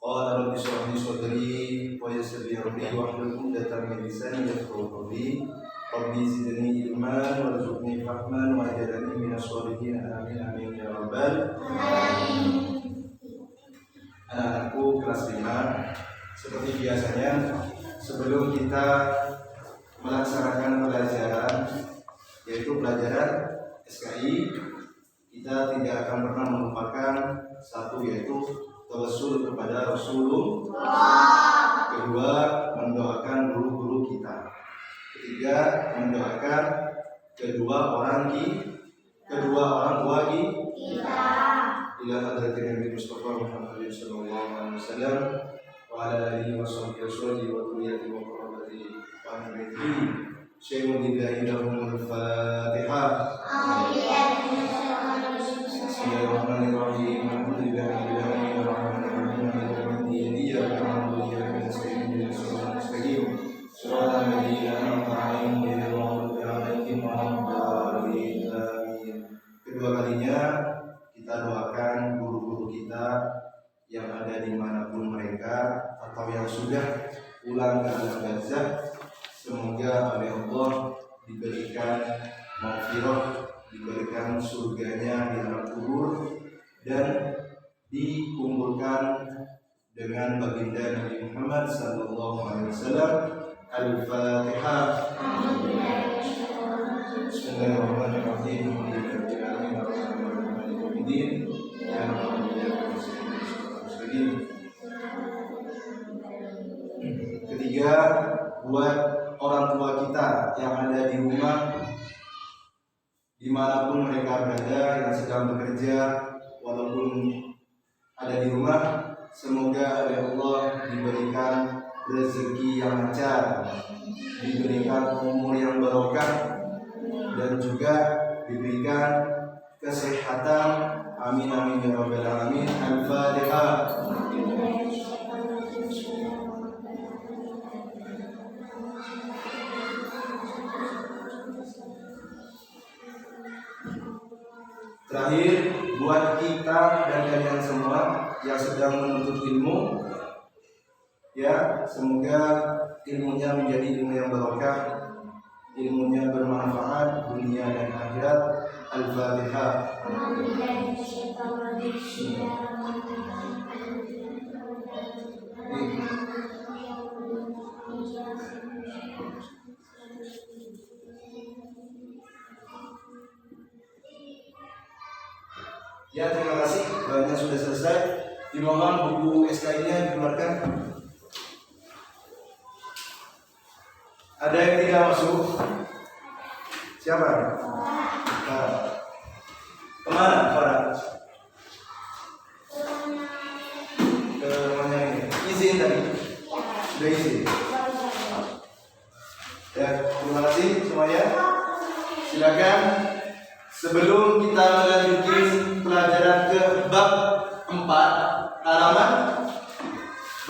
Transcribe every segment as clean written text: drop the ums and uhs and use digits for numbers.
Qala rabbi shrah li sadri wa yassir li amri wahlul 'uqdatam min lisani yafqahu qawli. Rabbi zidni ilman warzuqni fahman waj'alni minas sholihin. Amin amin ya rabbal alamin. Anak-anakku kelas 5, seperti biasanya sebelum kita melaksanakan pelajaran, yaitu pelajaran SKI, kita tidak akan pernah melupakan satu, yaitu tawassul kepada Rasulullah. Kedua, mendoakan guru-guru kita. Ketiga, mendoakan kedua orang tua kita. Ila hadratin Nabi Mustafa Muhammad sallallahu alaihi wasallam wa ala alihi wa sahbihi wa dhurriyyatihi wa qurrati a'yun. Syai'un lillahi lahumul Fatihah. Bismillahirrahmanirrahim. Alhamdulillahi rabbil alamin arrahmanir rahim iyyaka na'budu wa iyyaka nasta'in ihdinas siratal mustaqim siratal ladzina an'amta 'alaihim ghairil maghdubi 'alaihim waladdallin. Amin. Kedua kalinya kita doakan guru-guru kita yang ada dimanapun mereka atau yang sudah pulang ke alam barzakh, semoga oleh Allah diberikan maghfirah, diberikan surganya di alam kubur, dan dikumpulkan dengan baginda Nabi Muhammad sallallahu alaihi wasallam. Al-Fatihah. Bismillahirrahmanirrahim. Ketiga, buat orang tua kita yang ada di rumah, dimanapun mereka berada, yang sedang bekerja, walaupun ada di rumah, semoga oleh Allah diberikan rezeki yang lancar, diberikan umur yang barokah, dan juga diberikan kesehatan. Amin amin ya rabbal alamin. Al-Fatihah. Terakhir, buat kita dan kalian semua yang sedang menuntut ilmu, ya, semoga ilmunya menjadi ilmu yang barokah, ilmunya bermanfaat dunia dan akhirat. Al-Fatihah. Ya, terima kasih. Doanya sudah selesai. Dimohon buku SKI-nya dikeluarkan. Ada yang tidak masuk? Siapa? Kemana Farah? Ke rumahnya ini. Izin tadi? Sudah izin? Ya, terima kasih semuanya. Silakan. Sebelum kita melanjutkan pelajaran ke bab 4 halaman 37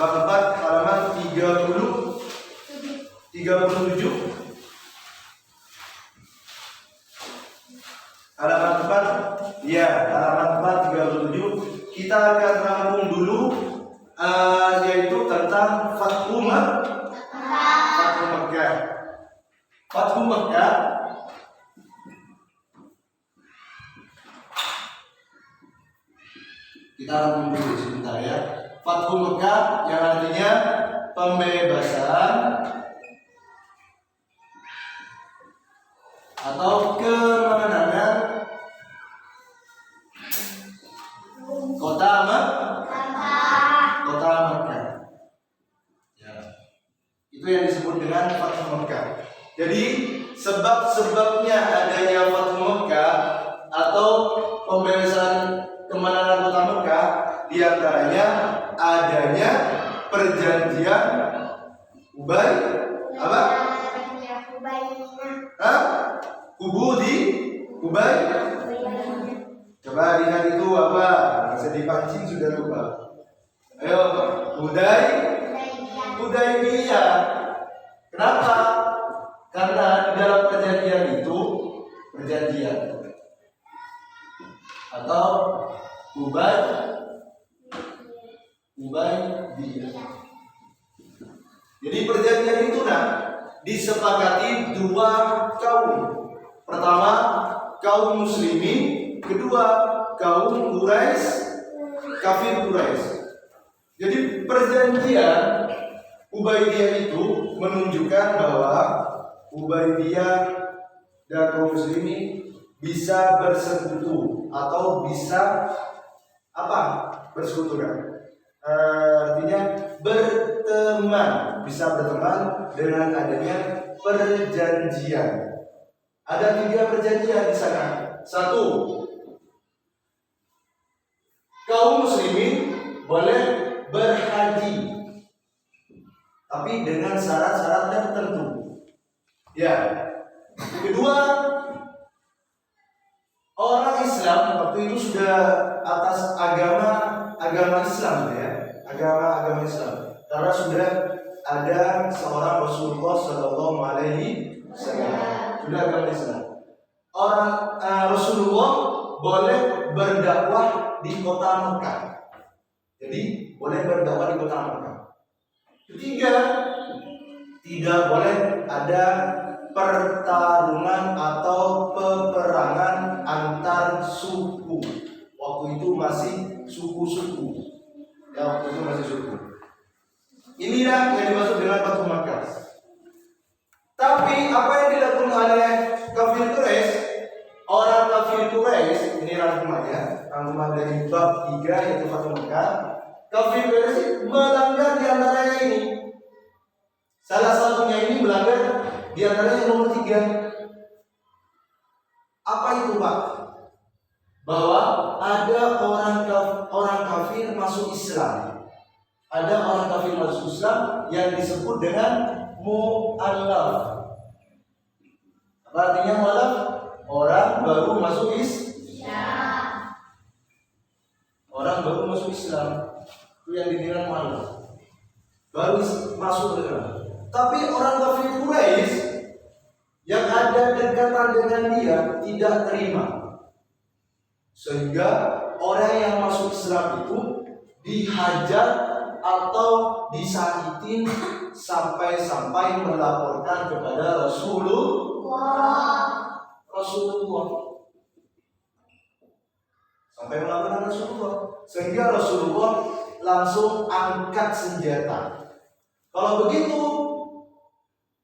halaman 4, ya, halaman 37 kita akan rampung dulu, yaitu tentang Fathu Makkah. Kita rampung dulu sebentar ya. Fathu Makkah yang artinya pembebasan atau kemenangan kota Makkah. Ya. Itu yang disebut dengan Fathu Makkah. Jadi sebab-sebabnya adanya Fathu Makkah atau pembebasan kemenangan kota Makkah, diantaranya adanya perjanjian Ubay. Coba lihat itu apa? Bisa dipancing sudah lupa. Ayo, Hudaybiyah. Kenapa? Karena di dalam perjanjian itu, atau Ubaidiyah. Jadi perjanjian itu disepakati dua kaum. Pertama kaum muslimin, kedua kaum Quraisy, kafir Quraisy. Jadi perjanjian Ubaidiyah itu menunjukkan bahwa Ubaidiyah dan kaum muslimin bisa bersekutu atau bisa bersekutu artinya berteman, bisa berteman dengan adanya perjanjian. Ada 3 perjanjian di sana. 1, kaum muslimin boleh berhaji, tapi dengan syarat-syarat tertentu. Ya. Kedua, orang Islam waktu itu sudah atas agama Islam agama Islam. Karena sudah ada seorang Rasulullah Shallallahu Alaihi Wasallam, sudah agama Islam. Orang Rasulullah boleh berdakwah di kota Mekah. Jadi boleh berdakwah di kota Mekah. Ketiga, tidak boleh ada pertarungan atau peperangan antar suku. Waktu itu masih suku-suku. Waktu itu masih suku. Inilah yang dimaksud dengan Fathu Makkah. Tapi apa yang dilakukan oleh kafir Quraisy? Orang kafir Quraisy, ini rangkuman dari bab 3 yaitu Fathu Makkah. Kafir Quraisy melanggar di antaranya ini. Salah satunya ini melanggar di antaranya yang nomor 3. Apa itu, Pak? Bahwa ada orang kafir masuk Islam. Ada orang kafir masuk Islam yang disebut dengan mu'allaf. Apa artinya mu'allaf? Orang baru masuk Islam. Orang baru masuk Islam itu yang dinilai mu'allaf. Baru masuk Islam. Tapi orang kafir Quraisy yang ada dekatan dengan dia tidak terima. Sehingga orang yang masuk Islam itu dihajar atau disakitin sampai melaporkan kepada Rasulullah. Sampai melaporkan Rasulullah. Sehingga Rasulullah langsung angkat senjata. Kalau begitu,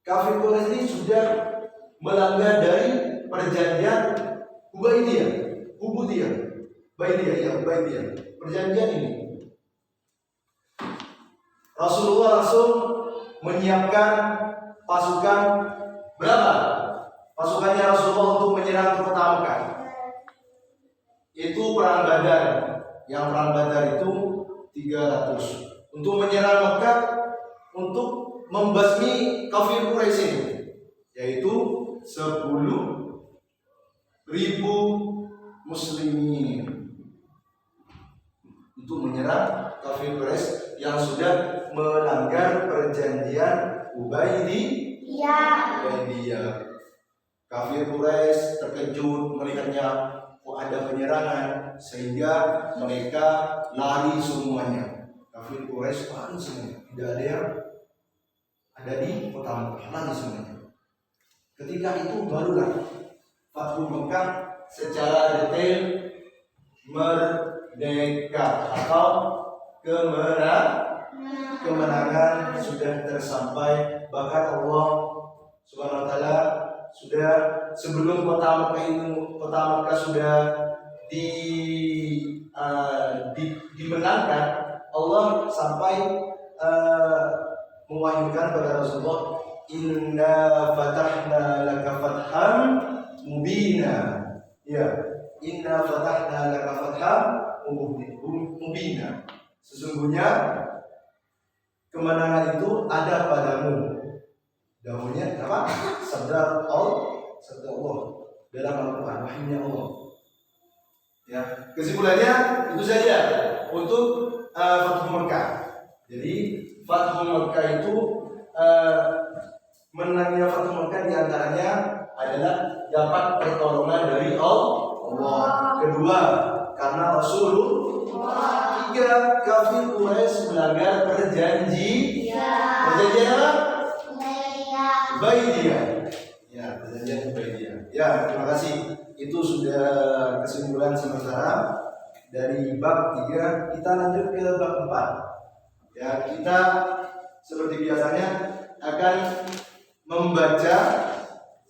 kafir Quraisy ini sudah melanggar dari perjanjian Ubaidiyah. Perjanjian ini. Rasulullah langsung menyiapkan pasukan berapa? Pasukannya Rasulullah untuk menyerang kota Mekah. Itu perang Badar. Yang perang Badar itu 300. Untuk menyerang Mekah, untuk membasmi kafir Quraisy itu, yaitu 10.000 muslimin. Itu menyerang kafir Quraisy yang sudah melanggar perjanjian Ubaidiyah. Kafir Quraisy terkejut melihatnya kok ada penyerangan, sehingga mereka lari semuanya. Kafir Quraisy lari semuanya, tidak ada yang ada di kota Mekah, lari semuanya. Ketika itu barulah Fathu Mekah secara detail merdeka atau kemenangan sudah tersampai. Bahkan Allah Subhanahu wa taala sudah sebelum kota Mekah sudah dimenangkan, Allah sampai mewahyukan kepada Rasulullah, inna fatahna laka fatham mubina. Ya, inna fatahna laka fatham mubina. Sesungguhnya kemenangan itu ada padamu. Dahulunya apa? Sabda Allah dalam Al-Quran, wahyunya Allah. Ya, kesimpulannya itu saja untuk Fathu Mekah. Jadi Fathu Mekah itu menangnya Fathu Mekah diantaranya adalah dapat pertolongan dari Allah. Kedua, karena Rasulullah. 3, kafir Quraisy melanggar perjanjian apa? Baidiyah. Ya, perjanjian Baidiyah. Ya, terima kasih. Itu sudah kesimpulan sementara dari bab 3. Kita lanjut ke bab 4. Ya, kita seperti biasanya akan membaca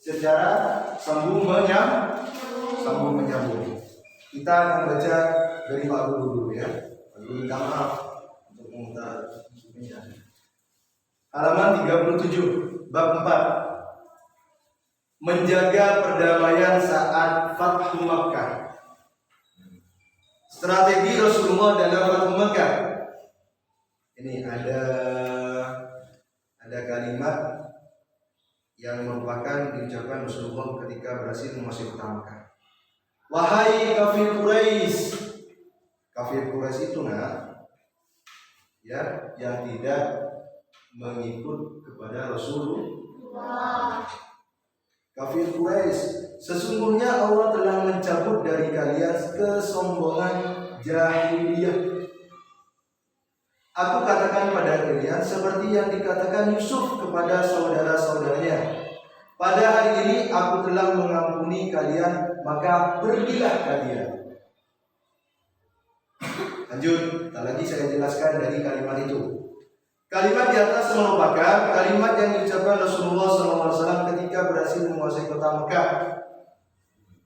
secara sambung menyambung. Kita akan baca dari Pak Guru dulu ya. Pak Guru minta maaf untuk memutar bukunya. Halaman 37, bab 4. Menjaga perdamaian saat Fathu Makkah. Strategi Rasulullah dalam Fathu Makkah. Ini ada kalimat yang merupakan diucapkan Rasulullah ketika berhasil menguasai kota Makkah. Wahai kafir Quraisy. Kafir Quraisy itu ya, yang tidak mengikut kepada Rasulullah. Kafir Quraisy, sesungguhnya Allah telah mencabut dari kalian kesombongan jahiliyah. Aku katakan pada kalian seperti yang dikatakan Yusuf kepada saudara-saudaranya. Pada hari ini aku telah mengampuni kalian, maka pergilah kalian. Lanjut, tak lagi saya jelaskan dari kalimat itu. Kalimat di atas merupakan kalimat yang diucapkan Rasulullah SAW ketika berhasil menguasai kota Mekah.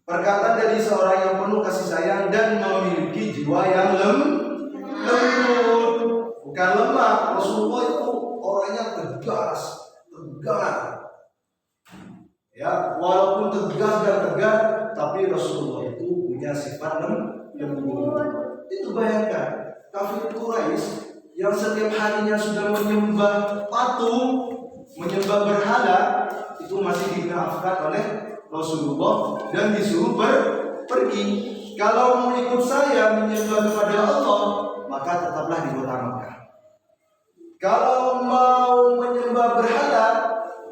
Perkataan dari seorang yang penuh kasih sayang dan memiliki jiwa yang lembut, bukan lemah. Rasulullah itu orangnya tegas, tegar. Ya, walaupun tegas dan tegar, tapi Rasulullah itu punya sifat lembut. Itu bayangkan, kafir Quraisy yang setiap harinya sudah menyembah patung, menyembah berhala, itu masih dimaafkan oleh Rasulullah dan disuruh pergi. Kalau mau ikut saya menyembah kepada Allah, maka tetaplah di kota Makkah. Kalau mau menyembah berhala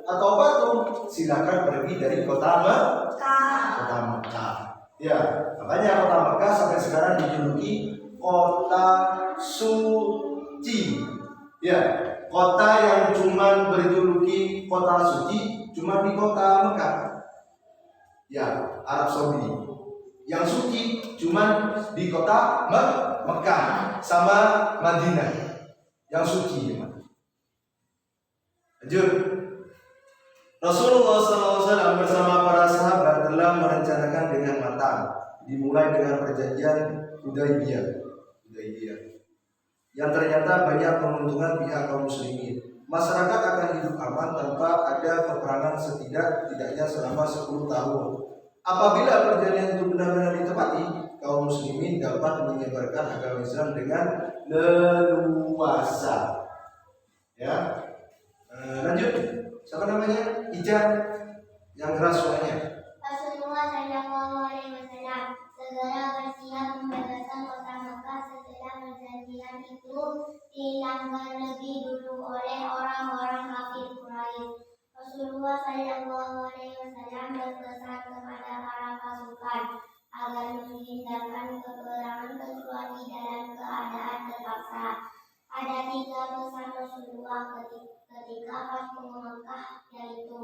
atau patung, silakan pergi dari kota Makkah. Ya, makanya kota Makkah sampai sekarang dijuluki kota suci. Ya, kota yang cuma berjuluki kota suci cuma di kota Makkah. Ya, Arab Saudi. Yang suci cuma di kota Makkah sama Madinah. Yang suci. Lanjut. Rasulullah SAW bersama para sahabat telah merencanakan dengan matang, dimulai dengan perjanjian Hudaybiyah, yang ternyata banyak menguntungkan pihak kaum muslimin. Masyarakat akan hidup aman tanpa ada peperangan setidaknya selama 10 tahun. Apabila perjanjian itu benar-benar ditepati, kaum muslimin dapat menyebarkan agama Islam dengan leluasa. Ya, lanjut. Siapa namanya? Ijaz yang keras suaranya. Rasulullah SAW segera bersiap membebaskan kota Makkah setelah perjanjian itu dilanggar lebih dulu oleh orang-orang kafir Quraisy. Rasulullah SAW berpesan kepada para pasukan agar menghindarkan peperangan kecuali dalam keadaan terpaksa. Ada 3 pesan Rasulullah ketika Fathu Makkah, yaitu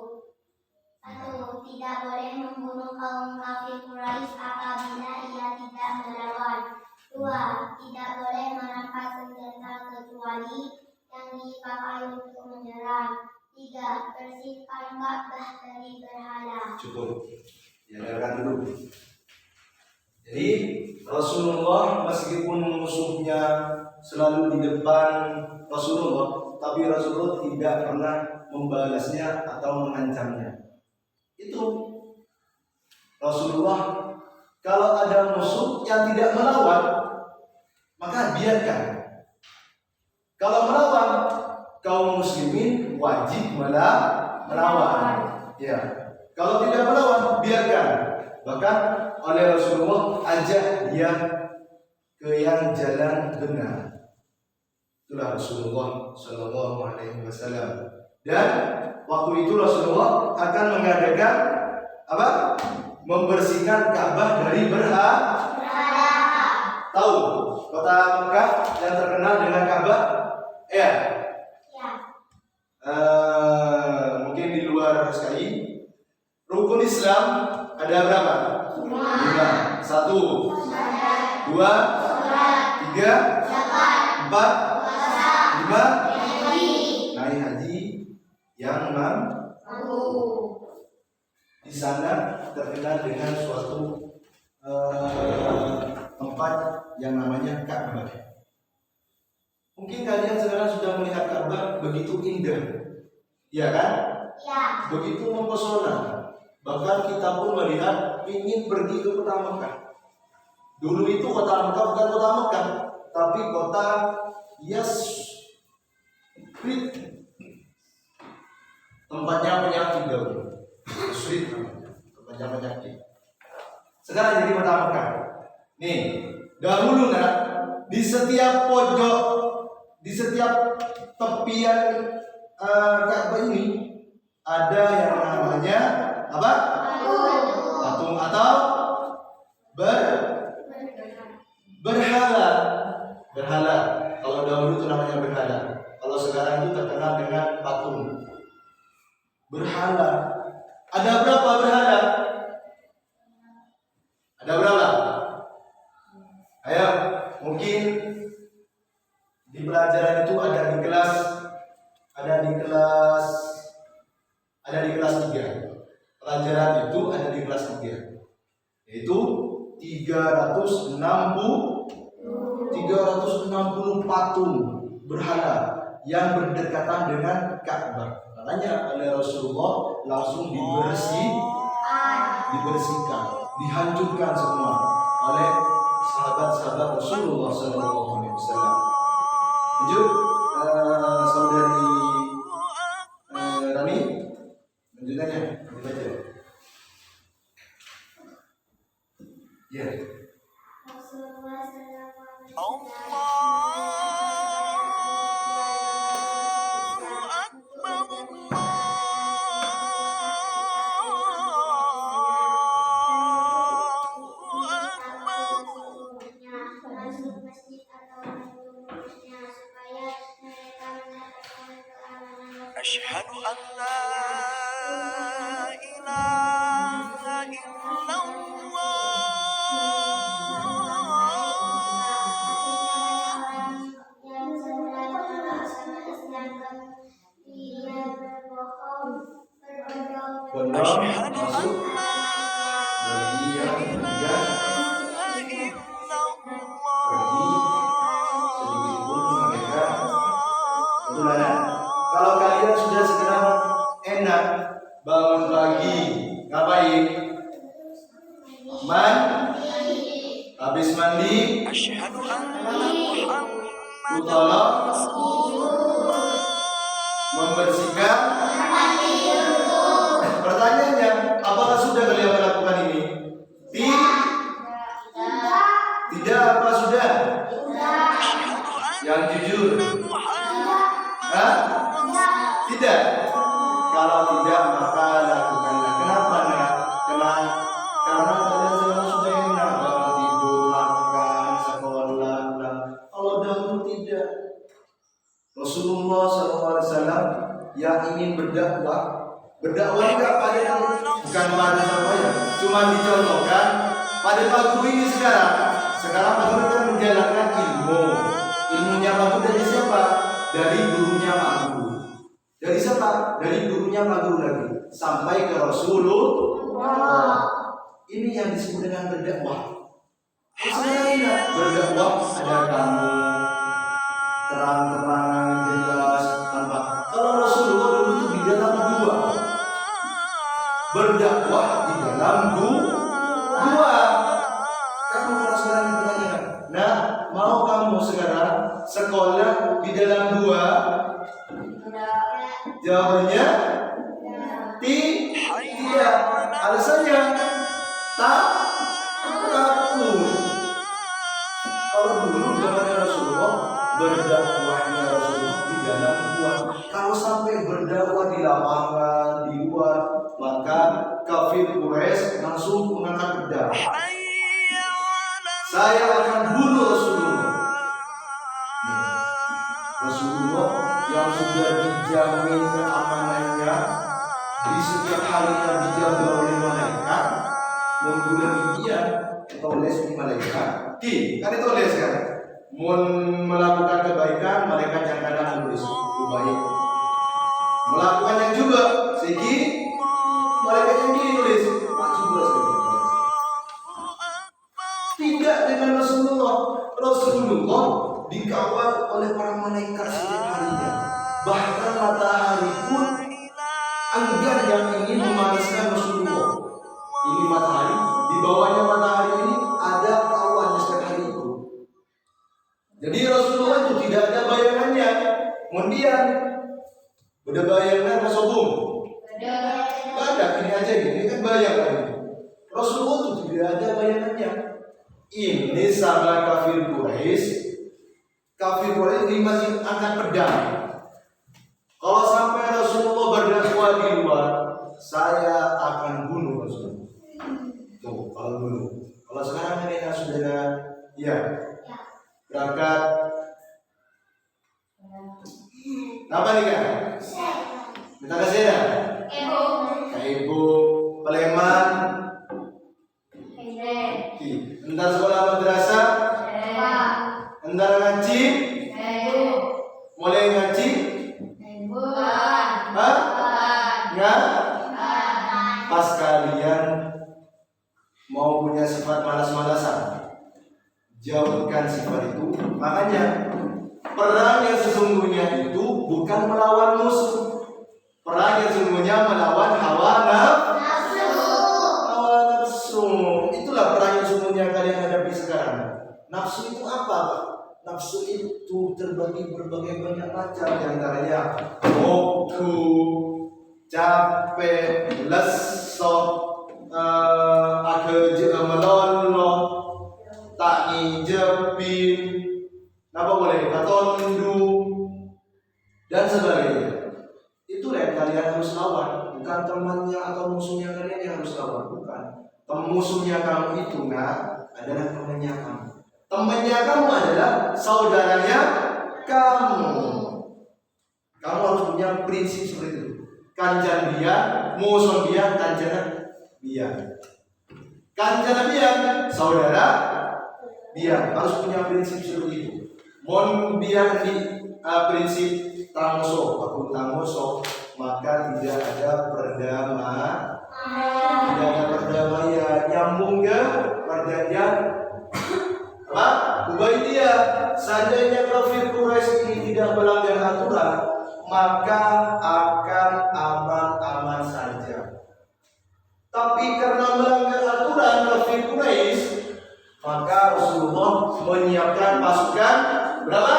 1. Tidak boleh membunuh kaum kafir Quraisy apabila ia tidak melawan. 2. Tidak boleh merampas senjata kecuali yang dipakai untuk menyerang. 3. Bersihkan Ka'bah dari berhala. Cukup. Diadarkan dulu. Jadi Rasulullah meskipun musuhnya selalu di depan Rasulullah, tapi Rasulullah tidak pernah membalasnya atau mengancamnya. Itu Rasulullah, kalau ada musuh yang tidak melawan, maka biarkan. Kalau melawan, kaum muslimin wajib melawan. Ya. Kalau tidak melawan, biarkan. Bahkan oleh Rasulullah ajak dia ke yang jalan benar. Itulah Rasulullah Shallallahu Alaihi Wasallam. Dan waktu itu Rasulullah akan mengadakan membersihkan Ka'bah dari berhala. Tahu? Kota Mekah yang terkenal dengan Ka'bah? Ya. Ya. Mungkin di luar sekali. Rukun Islam ada berapa? 5. 1, 2, 3, 4, 5. Naik haji yang mampu. Di sana terkenal dengan suatu tempat yang namanya Ka'bah. Mungkin kalian sekarang sudah melihat Ka'bah begitu indah, ya kan? Ya. Begitu mempesona. Bahkan kita pun melihat ingin pergi ke kota Mekah. Dulu itu kota Mekah bukan kota Mekah, tapi kota Yasrib. Tempatnya penyakit dahulu. Yasrib tempatnya penyakit. Sekarang jadi kota Mekah. Nih, dahulu di setiap pojok, di setiap tepian Ka'bah ini ada yang namanya apa? Patung atau berhala. Berhala. Kalau dahulu itu namanya berhala. Kalau sekarang itu terkenal dengan patung. Berhala. Ada berapa berhala? Ada berapa? Ayo, mungkin di pelajaran itu ada di kelas 3. Pelajaran itu ada di kelas 3. Yaitu 360 patung berhala yang berdekatan dengan Ka'bah. Makanya oleh Rasulullah langsung dibersihkan, dihancurkan semua oleh sahabat-sahabat Rasulullah SAW. Lanjut, saudari Rani, lanjutannya dibaca. Ya. Rasulullah SAW masuk masjid atau menutupinya supaya mereka mendapatkan keamanan. Asyhadu an la ilaha illallah. Yang sebelah menolak sama Islam dia berbohong Benar masuk bagi yang ketiga pergi sedikit pun mereka ketularan. Kalau kalian sudah sekarang enak bangun pagi ngapain? Habis mandi Asyhadu anna Muhammadan utolok Rasulullah. membersihkan. Pertanyaannya, apakah sudah kalian melakukan ini? Tidak apa sudah? Yang jujur. Hah? Tidak. Kalau tidak maka lakukanlah. Kenapa nak? Karena kalian sekarang sudah enak bangun tidur, makan, sekolah. Kalau dahulu tidak. Rasulullah SAW yang ingin berdakwah enggak pada bukan pada saya, cuma dicontohkan pada Pak Guru ini sekarang Pak Guru kan menjalankan ilmunya Pak Guru dari siapa? Dari gurunya Pak Guru. Dari siapa? Dari gurunya Pak Guru lagi sampai ke Rasulullah. Ini yang disebut dengan berdakwah. Sebenarnya berdakwah ada kamu terang-terangan jelas tanpa. Kalau Rasulullah dulu itu di dalam gua berdakwah di dalam gua. Kamu kalau sekarang dipertanyakan, nah mau kamu sekarang sekolah di dalam gua? Jawabannya tidak. Alasannya takut. Kalau dulu zamannya Rasulullah berdakwahnya Rasulullah di dalam gua. Kalau sampai berdakwah di lapangan, di luar, maka kafir Quraisy langsung mengangkat pedang. Saya akan bunuh Rasulullah. Rasulullah yang sudah dijamin keamanannya, di setiap harinya dijaga oleh malaikat, menggunakan dia toles di malaikat. Kan itu toles kan? Melakukan kebaikan, malaikat yang kadang menulis baik. Melakukan yang juga, segi malaikat yang ditulis Pak juga saya. Tidak dengan Rasulullah. Rasulullah dikawal oleh para malaikat setiap harinya. Bahkan matahari pun enggan yang ingin memanaskan Rasulullah. Ini matahari, di bawahnya matahari ini ada awannya setiap hari itu. Jadi Rasulullah itu tidak ada bayangannya. Kemudian udah bayangan masobum. Ada ini aja ini kan bayangan. Rasulullah itu tidak ada bayangannya. Ini sama kafir Quraisy. Kafir Quraisy ini masih angkat pedang. Kalau sampai Rasulullah berdakwah di luar, saya akan bunuh Rasulullah. Tuh, kalau dulu. Kalau sekarang ini ya saudara, ya berangkat. Apa nih kan? Minta kasih ya? Ibu Paleman. Entar sekolah madrasah. Entar ngaji. Mulai ngaji. Pas kalian mau punya sifat malas-malasan, jauhkan sifat itu. Makanya perang yang sesungguhnya itu bukan melawan musuh. Perang yang sesungguhnya melawan hawa nafsu. Hawa nafsu. Itulah perang yang sesungguhnya kalian hadapi sekarang. Nafsu itu apa, Pak? Nafsu itu terbagi berbagai banyak macam, diantaranya waktu, capek, leso, akhir melolo, tak ngijepin, apa boleh, katondu, dan sebagainya. Itulah yang kalian harus lawan, bukan temannya atau musuhnya kalian yang harus lawan, bukan. Musuhnya kamu itu adalah temannya kamu. Temannya kamu adalah saudaranya kamu. Kamu harus punya prinsip seperti itu. Kanjana dia, musuh dia, kanjana dia. Kanjana dia, saudara dia. Harus punya prinsip seperti itu. Mon biar di prinsip tamuso, aku tamuso, maka tidak ada perdamaian. Tidak ada perdamaian. Nyambung ke perjanjian apa? Ubaidiyah. Seandainya kafir Quraisy ini tidak melanggar aturan, maka akan aman-aman saja. Tapi karena melanggar aturan kafir Quraisy, maka Rasulullah menyiapkan pasukan berapa?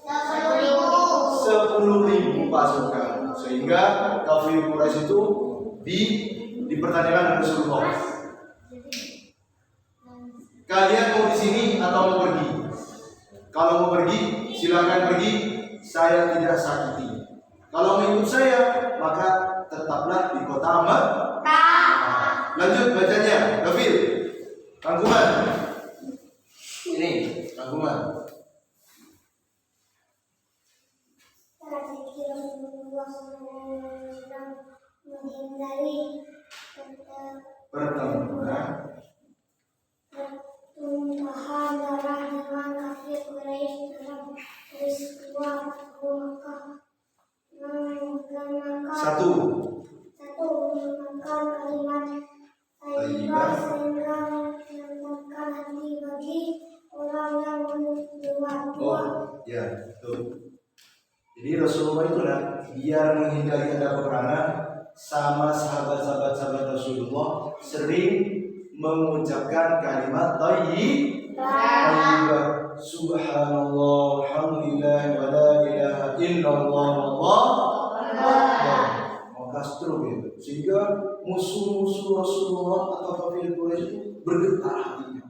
10.000 pasukan. Sehingga kafir Quraisy itu dipertanyakan Rasulullah. Kalian mau di sini atau mau pergi? Kalau mau pergi, silakan pergi. Saya tidak sakiti. Kalau mau ikut saya, maka tetaplah di kota Mekah. Lanjut bacanya, Gafir. Rangkuman. Ini rangkuman. Menghindari pertempuran. Tumpahan darah dengan kafir Quraisy dalam peristiwa Mekah. Satu menggunakan kalimat thayyibah sehingga menyenangkan hati bagi orang yang berdua. Ya, betul. Jadi Rasulullah itulah biar menghindari ada peperangan, sama sahabat Rasulullah sering mengucapkan kalimat thayyibah. Subhanallah, alhamdulillah, wa la ilaha illallah, wallahu akbar. Maka seterusnya, sehingga musuh-musuh Rasulullah atau kafir Quraisy itu bergetar hatinya.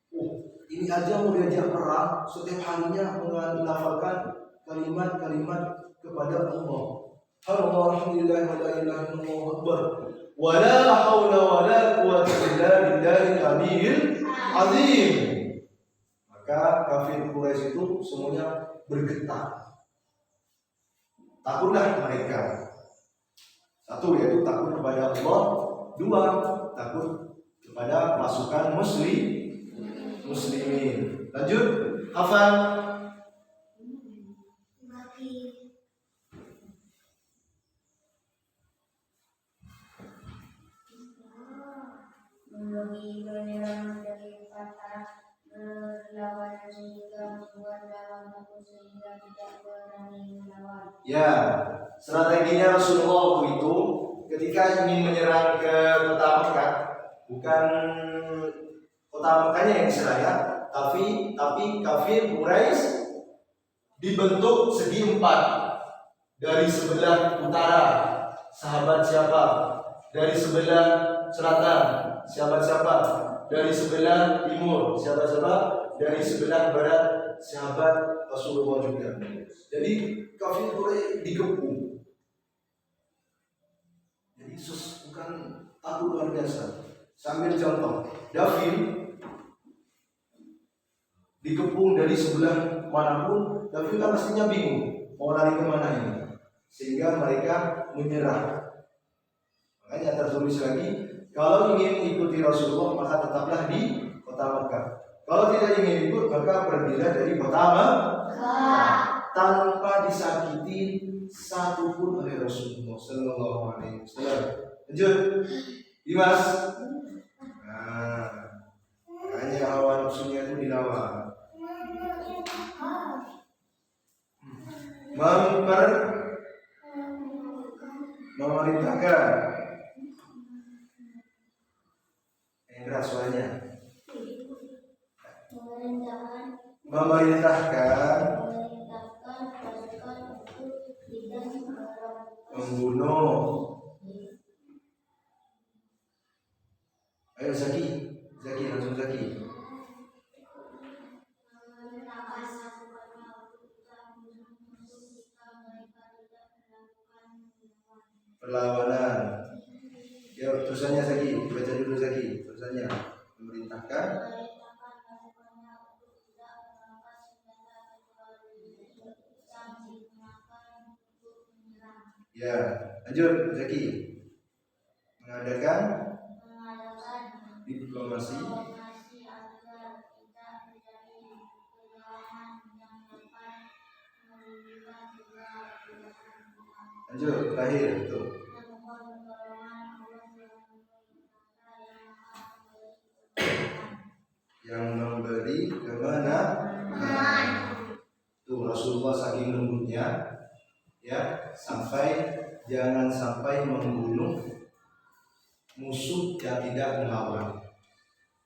Oh, ini aja mau diajak perang, setiap harinya melafalkan kalimat-kalimat kepada Allah. Alhamdulillah, wa la ilaha illallah, akbar. Wa la haula wa la quwwata illa billahil aliyyil azim. Maka kafir Quraisy itu semuanya bergetar. Takutlah mereka. Satu, yaitu takut kepada Allah. Dua, takut kepada pasukan muslimin. Lanjut, hafal. Lebih menyerang dari kata berlawanan sehingga membuat lawan takut sehingga tidak berani melawan. Ya, strateginya Rasulullah waktu itu ketika ingin menyerang ke kota Mekah, bukan kota Mekahnya yang diserang, tapi kafir Quraisy dibentuk segi empat. Dari sebelah utara sahabat siapa, dari sebelah selatan siapa, dari sebelah timur siapa, dari sebelah barat sahabat Rasulullah juga. Jadi kafir Quraisy digepung. Jadi bukan takut luar biasa. Sambil contoh, David dikepung dari sebelah manapun, David kan pastinya bingung mau lari kemana ini, sehingga mereka menyerah. Makanya tertulis lagi, kalau ingin ikuti Rasulullah maka tetaplah di kota Mekah. Kalau tidak ingin ikut maka pergilah dari kota Mekah tanpa disakiti satupun oleh Rasulullah Sallallahu Alaihi Wasallam. Lanjut, Dimas. Nah, hanya hawa nafsunya itu dilawan. Memerintahkan. Yang keras suaranya. Memerintahkan pasukan untuk tidak membunuh. Ayo Zaki, langsung Zaki. Perlawanan. Ya, terusannya Zaki, baca dulu Zaki. Terusannya memerintahkan. Ya, lanjut Zaki. Mengadakan diplomasi agar tidak terjadi perlawanan yang dapat menimbulkan lanjut terakhir tuh. Yang memberi kemenangan. Tuh Rasulullah saking lembutnya, ya, jangan sampai membunuh musuh yang tidak melawan.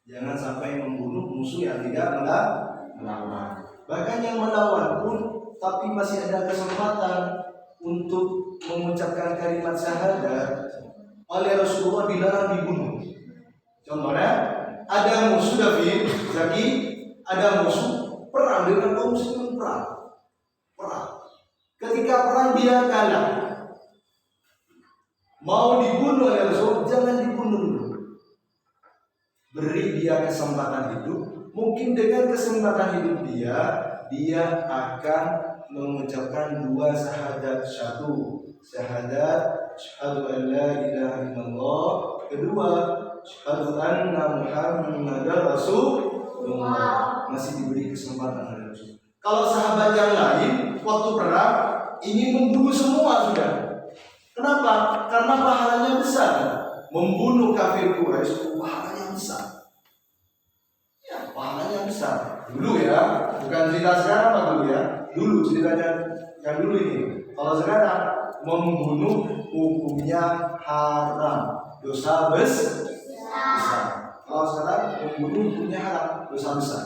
Jangan sampai membunuh musuh yang tidak melawan. Bahkan yang melawan pun, tapi masih ada kesempatan untuk mengucapkan kalimat syahadat, oleh Rasulullah dilarang dibunuh. Contohnya, ada musuh David, Zaki, ada musuh perang dengan kaum muslimin, perang. Ketika perang dia kalah, mau dibunuh oleh Rasul, jangan dibunuh dulu. Beri dia kesempatan hidup. Mungkin dengan kesempatan hidup dia akan mengucapkan dua syahadat. Syahadat syahadu an la ilaha illallah. Kedua, syahadu anna Muhammadar Rasulullah. Masih diberi kesempatan oleh Rasul. Kalau sahabat yang lain waktu perang ingin membunuh semua sudah. Kenapa? Karena pahalanya besar. Membunuh kafir Quraisy pahalanya besar. Ya, pahalanya besar. Dulu ya, bukan cerita sekarang Pak dulu ya. Dulu ceritanya yang dulu ini. Kalau sekarang membunuh hukumnya haram, dosa besar. Kalau sekarang membunuh hukumnya haram, dosa besar.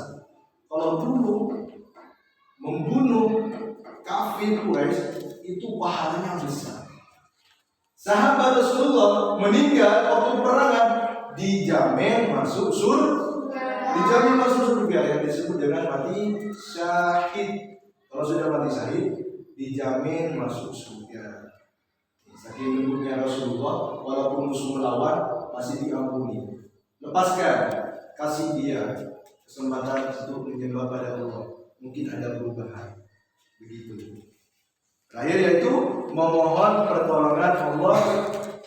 Kalau dulu membunuh kafir Quraisy itu pahalanya besar. Sahabat Rasulullah meninggal waktu peperangan dijamin masuk surga yang disebut dengan mati syahid. Kalau sudah mati syahid dijamin masuk surga. Saking lembutnya Rasulullah, walaupun musuh melawan masih diampuni. Lepaskan, kasih dia kesempatan untuk menyembah pada Allah. Mungkin ada perubahan. Terakhir yaitu memohon pertolongan Allah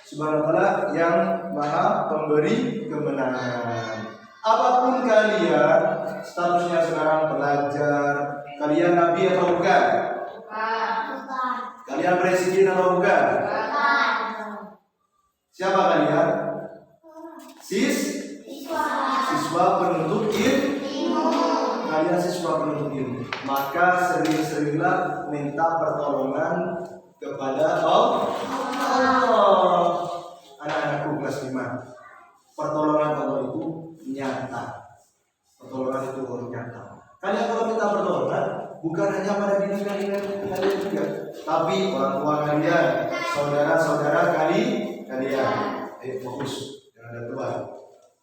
Subhanahu wa taala yang Maha Pemberi kemenangan. Apapun kalian statusnya sekarang pelajar, kalian nabi atau bukan? Bukan. Kalian presiden atau bukan? Bukan. Siapa kalian? Siswa penuntut ilmu. Kalian siswa penuntut ilmu. Maka sering-seringlah minta pertolongan kepada Allah. Anak-anakku kelas 5. Pertolongan Allah itu nyata. Pertolongan itu nyata. Kalian kalau minta pertolongan bukan hanya pada diri kalian juga, tapi orang tua kalian, saudara-saudara kalian. Ayo fokus, jangan ada tua.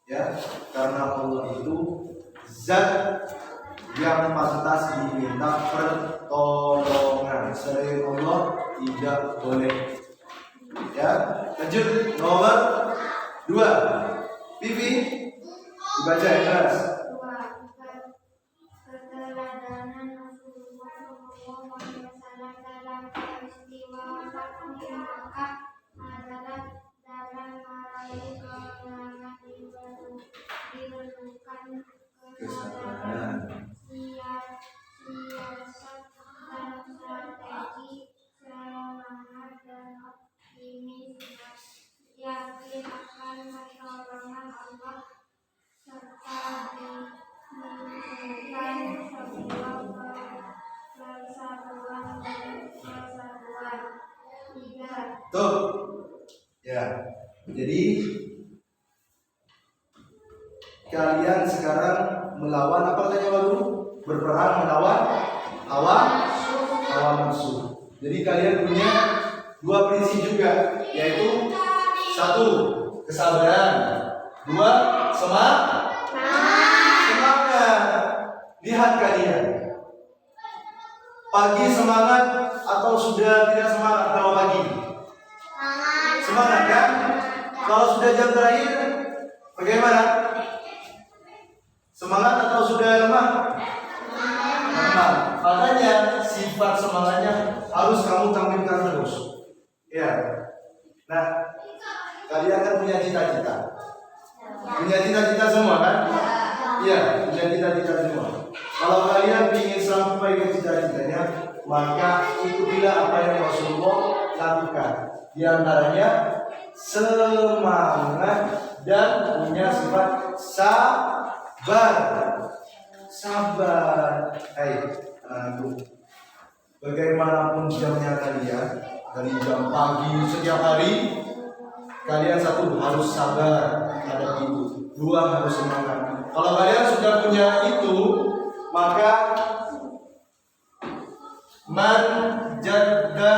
Ya, karena Allah itu zat yang pantas diminta pertolongan. Selain Allah tidak boleh. Ya, lanjut nomor 2. Vivi, dibaca ya keras. Keteladanan Rasulullah Shallallahu Alaihi Wasallam dalam peristiwa Fathu Makkah adalah dalam meraih kemenangan diperlukan kesabaran, siasat dan strategi, semangat dan optimisme, yakin akan pertolongan Allah serta menunjukkan sebuah persatuan dan kesatuan. 3. Tuh. Ya. Jadi kalian sekarang melawan apa tanya baru? Berperang melawan hawa nafsu. Jadi kalian punya 2 prinsip juga, yaitu 1 kesabaran, 2 semangat. Lihat kalian pagi semangat atau sudah tidak semangat kalau pagi? Semangat kan? Kalau sudah jam terakhir bagaimana? Semangat atau sudah lemah? Lemah. Makanya sifat semangatnya harus kamu tampilkan terus. Ya. Nah, kalian kan punya cita-cita. Punya cita-cita semua kan? Iya, punya cita-cita semua. Kalau kalian ingin sampai ke cita-citanya, maka ikutilah apa yang Rasulullah lakukan. Di antaranya semangat dan punya sifat sabar. Sabar. Hai, anakku. Bagaimanapun jamnya kalian, dari jam pagi setiap hari, kalian 1 harus sabar terhadap itu, 2 harus semangat. Kalau kalian sudah punya itu, maka man jadda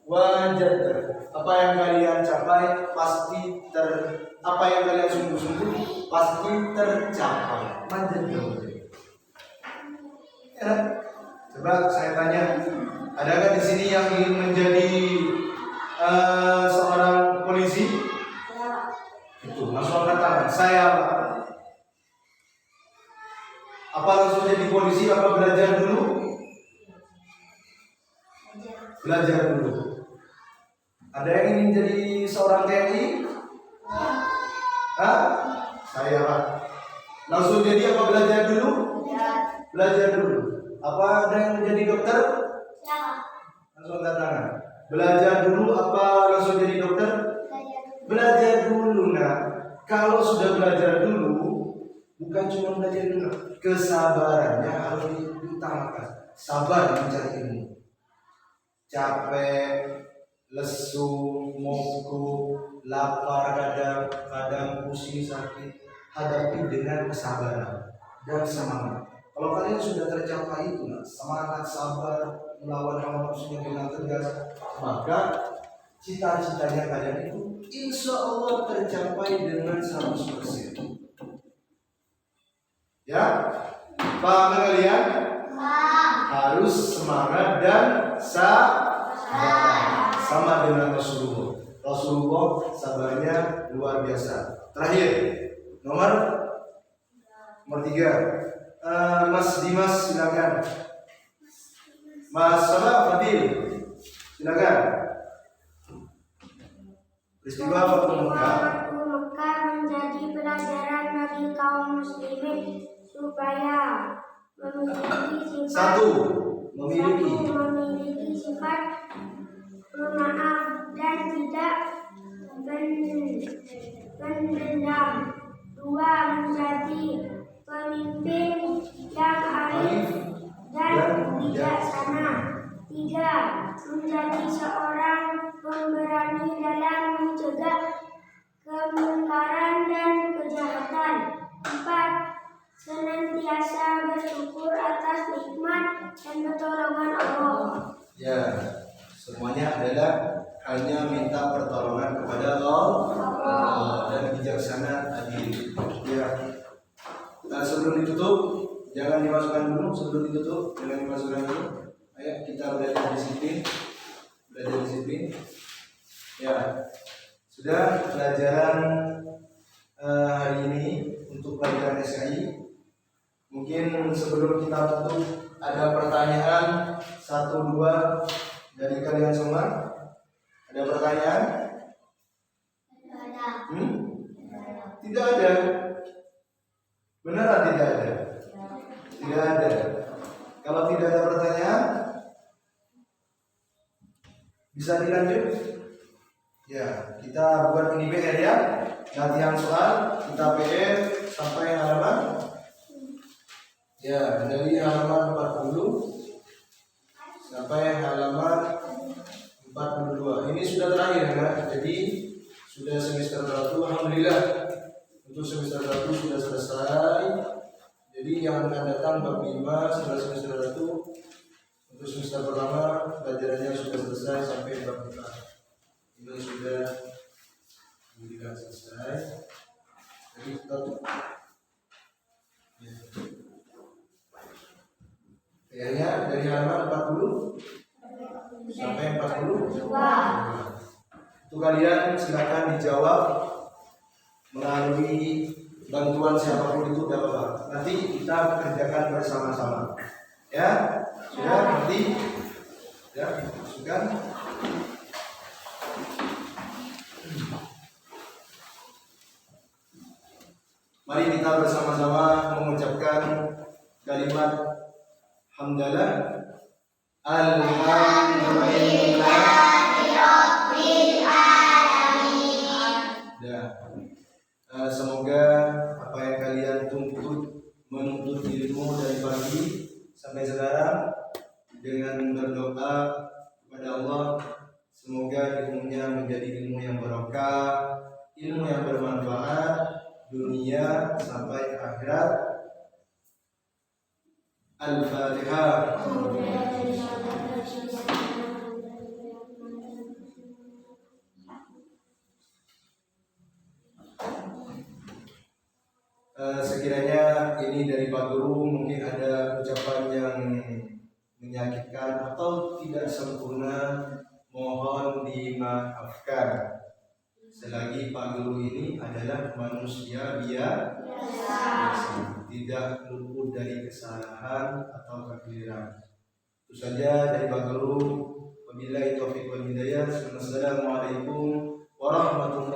wajadda. Apa yang kalian capai pasti apa yang kalian sungguh-sungguh pasti tercapai. Man jadda wajadda. Ya. Coba saya tanya, adakah di sini yang ingin menjadi seorang polisi? Itu langsung angkat tangan. Saya apa langsung jadi polisi? Apa belajar dulu? Belajar dulu. Ada yang ingin jadi seorang TNI? Saya Pak. Langsung jadi apa belajar dulu? Belajar dulu. Apa ada yang menjadi dokter? Langsung angkat tangan. Belajar dulu apa langsung jadi dokter? Belajar dulu. Nah, kalau sudah belajar dulu, bukan cuma belajar dulu, kesabarannya harus diutamakan. Sabar mencari ilmu. Capek, lesu, mogok, lapar, kadang pusing, sakit, hadapi dengan kesabaran dan semangat. Kalau kalian sudah tercapai itu, semangat, sabar, melawan hawa nafsunya dengan tegas, maka cita-citanya kalian itu insya Allah tercapai dengan 100%. Ya, paham kalian? Harus semangat dan sabar, sama dengan Rasulullah. Rasulullah sabarnya luar biasa. Terakhir, nomor 3. Mas Dimas silakan. Masalah Fadil, silakan. Peristiwa Fathu Mekah. Fathu Mekah menjadi pelajaran bagi kaum muslimin supaya Satu, memiliki sifat pemaaf dan tidak pendendam. Dua, menjadi pemimpin yang arif dan bijaksana. Tiga, menjadi seorang pemberani dalam mencegah kemungkaran dan kejahatan. Empat, senantiasa bersyukur atas nikmat dan pertolongan Allah. Ya, semuanya adalah hanya minta pertolongan kepada Allah dan bijaksana adil. Ya. Nah, sebelum ditutup, jangan dimasukkan dulu. Sebelum ditutup, jangan dimasukkan dulu. Ayo kita belajar disiplin. Ya, sudah pelajaran hari ini untuk pelajaran SKI. Mungkin sebelum kita tutup ada pertanyaan 1-2 dari kalian semua. Ada pertanyaan? Tidak ada. Benar tidak ada? Tidak ada. Kalau tidak ada pertanyaan, bisa dilanjut? Ya, kita buat ini PR ya. Latihan soal, kita PR sampai halaman. Ya, dari halaman 40 sampai halaman 42. Ini sudah terakhir kan? Jadi sudah semester 1. Alhamdulillah untuk semester 1 sudah selesai. Jadi yang akan datang bab 5 setelah semester 1. Untuk semester pertama pelajarannya sudah selesai sampai bab 4. Ini sudah alhamdulillah selesai. Jadi kita PR-nya dari halaman 40 sampai 42. Untuk kalian silakan dijawab melalui bantuan siapapun itu tidak apa-apa. Nanti kita kerjakan bersama-sama. Ya, sudah nanti ya masukkan. Mari kita bersama-sama mengucapkan kalimat hamdalah. Alhamdulillahirabbil alamin. Semoga apa yang kalian menuntut ilmu dari pagi sampai sekarang dengan berdoa kepada Allah, semoga ilmunya menjadi ilmu yang barokah, ilmu yang bermanfaat dunia sampai akhirat. Al-Fatihah. Sekiranya ini dari Pak Guru mungkin ada ucapan yang menyakitkan atau tidak sempurna, mohon dimaafkan. Selagi Pak Guru ini adalah manusia biasa, tidak luput dari kesalahan atau kekeliruan. Itu saja dari Pak Guru. Wabillahi taufiq wal hidayah. Wassalamualaikum warahmatullahi